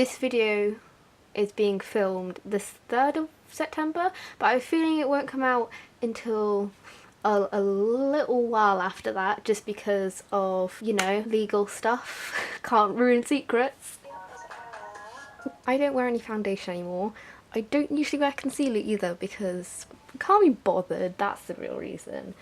This video is being filmed this 3rd of September, but I have a feeling it won't come out until a little while after that, just because of, you know, legal stuff. Can't ruin secrets. I don't wear any foundation anymore. I don't usually wear concealer either because I can't be bothered, that's the real reason.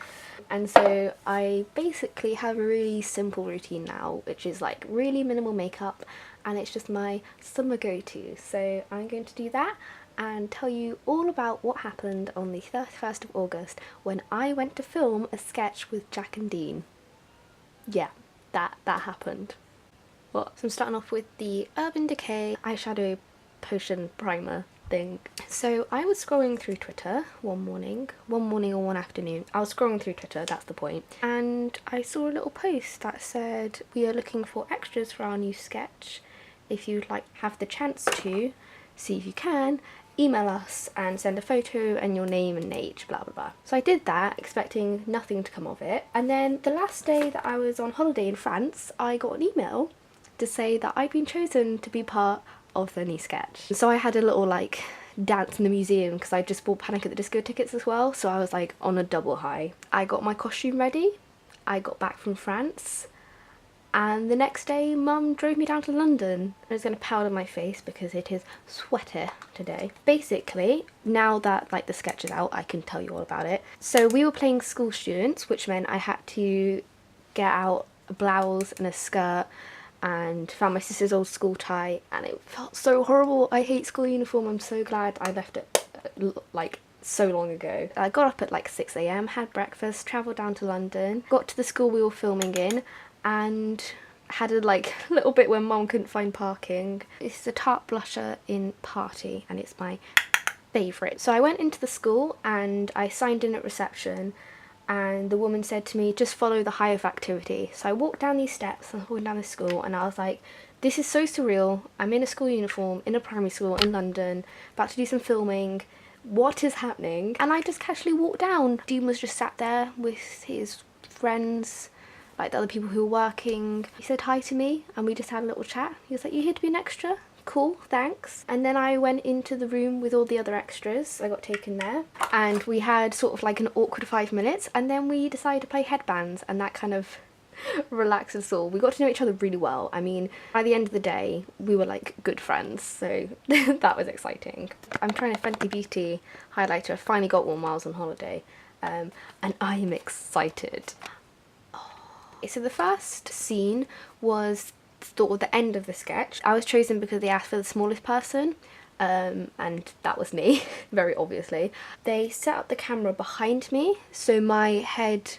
And so I basically have a really simple routine now, which is like really minimal makeup, and it's just my summer go-to. So I'm going to do that and tell you all about what happened on the 31st of August when I went to film a sketch with Jack and Dean. Yeah, that happened. Well, so I'm starting off with the Urban Decay eyeshadow potion primer thing. So I was scrolling through Twitter one morning or one afternoon. I was scrolling through Twitter, that's the point, and I saw a little post that said, "We are looking for extras for our new sketch. If you'd like have the chance to, see if you can, email us and send a photo and your name and age, blah blah blah." So I did that, expecting nothing to come of it, and then the last day that I was on holiday in France, I got an email to say that I'd been chosen to be part of the new sketch. So I had a little like dance in the museum because I just bought Panic at the Disco tickets as well, so I was like on a double high. I got my costume ready, I got back from France, and the next day Mum drove me down to London. I was going to powder my face because it is sweaty today. Basically, now that like the sketch is out, I can tell you all about it. So we were playing school students, which meant I had to get out a blouse and a skirt, and found my sister's old school tie, and it felt so horrible. I hate school uniform. I'm so glad I left it like so long ago. I got up at like 6 AM, had breakfast, travelled down to London, got to the school we were filming in, and had a like little bit where Mum couldn't find parking. It's a Tarte blusher in Party and it's my favourite. So I went into the school and I signed in at reception, and the woman said to me, "Just follow the hive activity." So I walked down these steps and walked down the school, and I was like, this is so surreal. I'm in a school uniform, in a primary school in London, about to do some filming. What is happening? And I just casually walked down. Dean was just sat there with his friends, like the other people who were working. He said hi to me and we just had a little chat. He was like, "You here to be an extra?" Cool, thanks. And then I went into the room with all the other extras. I got taken there and we had sort of like an awkward 5 minutes, and then we decided to play headbands, and that kind of relaxed us all. We got to know each other really well. I mean, by the end of the day we were like good friends, so that was exciting. I'm trying a Fenty Beauty highlighter. I finally got one while I was on holiday, and I'm excited. So the first scene was sort of the end of the sketch. I was chosen because they asked for the smallest person, and that was me, very obviously. They set up the camera behind me, so my head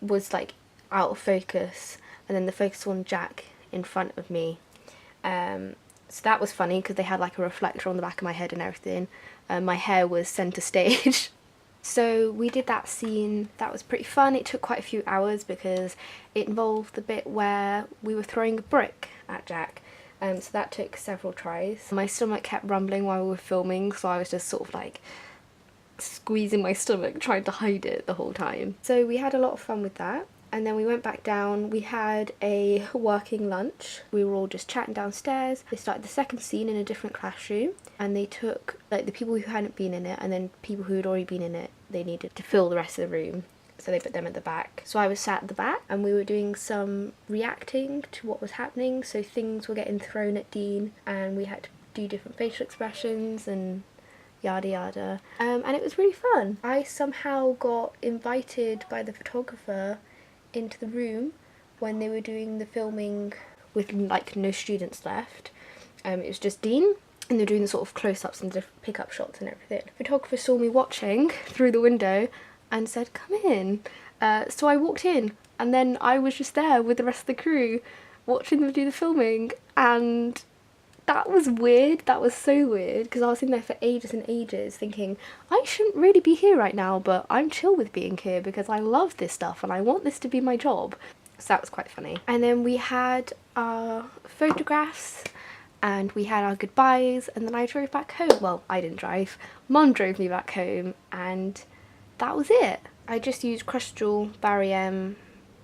was like out of focus, and then the focus on Jack in front of me. So that was funny because they had like a reflector on the back of my head and everything. My hair was centre stage. So we did that scene. That was pretty fun. It took quite a few hours because it involved the bit where we were throwing a brick at Jack. So that took several tries. My stomach kept rumbling while we were filming, so I was just sort of like squeezing my stomach, trying to hide it the whole time. So we had a lot of fun with that. And then we went back down. We had a working lunch. We were all just chatting downstairs. They started the second scene in a different classroom, and they took like the people who hadn't been in it, and then people who had already been in it, they needed to fill the rest of the room, so they put them at the back. So I was sat at the back and we were doing some reacting to what was happening. So things were getting thrown at Dean and we had to do different facial expressions and yada yada, and it was really fun. I somehow got invited by the photographer into the room when they were doing the filming with like no students left. It was just Dean, and they're doing the sort of close-ups and different pick-up shots and everything. The photographer saw me watching through the window and said, "Come in." So I walked in, and then I was just there with the rest of the crew watching them do the filming, and that was weird. That was so weird because I was in there for ages and ages thinking I shouldn't really be here right now, but I'm chill with being here because I love this stuff and I want this to be my job. So that was quite funny. And then we had our photographs and we had our goodbyes, and then I drove back home. Well, I didn't drive. Mum drove me back home, and that was it. I just used Crystal Barry M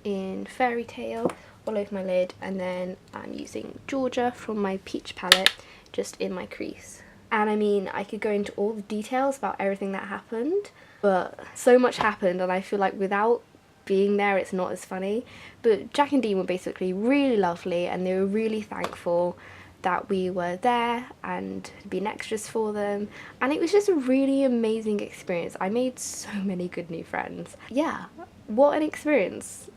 in Fairy Tale all over my lid, and then I'm using Georgia from my Peach palette just in my crease. And I mean, I could go into all the details about everything that happened, but so much happened and I feel like without being there it's not as funny. But Jack and Dean were basically really lovely, and they were really thankful that we were there and being extras for them, and it was just a really amazing experience. I made so many good new friends. Yeah, what an experience.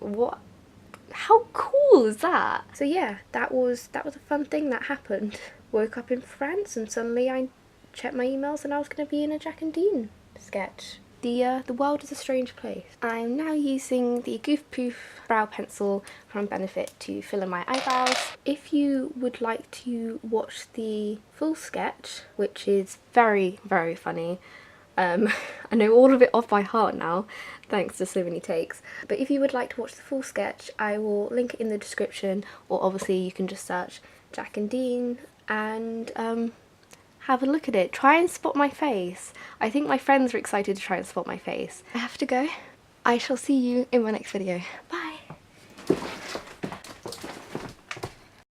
How cool is that? So yeah, that was a fun thing that happened. Woke up in France and suddenly I checked my emails and I was going to be in a Jack and Dean sketch. The world is a strange place. I'm now using the Goof Poof brow pencil from Benefit to fill in my eyebrows. If you would like to watch the full sketch, which is very, very funny, I know all of it off by heart now, thanks to so many takes. But if you would like to watch the full sketch, I will link it in the description, or obviously you can just search Jack and Dean and have a look at it. Try and spot my face. I think my friends are excited to try and spot my face. I have to go. I shall see you in my next video. Bye!